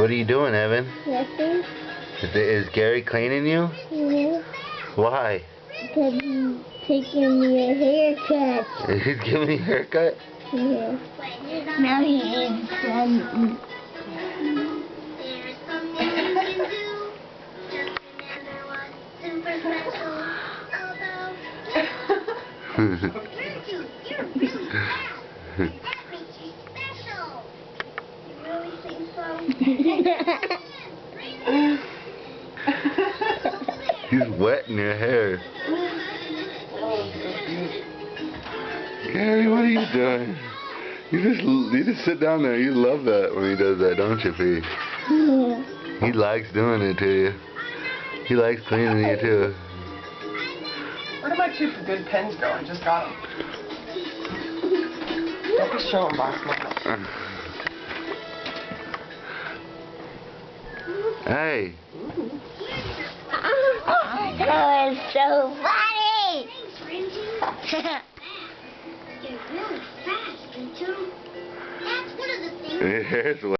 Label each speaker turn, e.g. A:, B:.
A: What are you doing, Evan?
B: Nothing.
A: Is Gary cleaning you?
B: Yeah.
A: Why?
B: Because he's taking me a haircut.
A: He's giving me a haircut?
B: Yeah. Now he is done.
A: He's wetting your hair. Gary, what are you doing? You just sit down there. You love that when he does that, don't you, P?
B: Yeah.
A: He likes doing it to you. He likes cleaning you too.
C: Where did my 2 good pens go? I just got them. Don't be showing boss mama.
A: Hey.
B: That was so funny!
D: You're really fast, and too. That's one of the things.
A: Your hair's wet.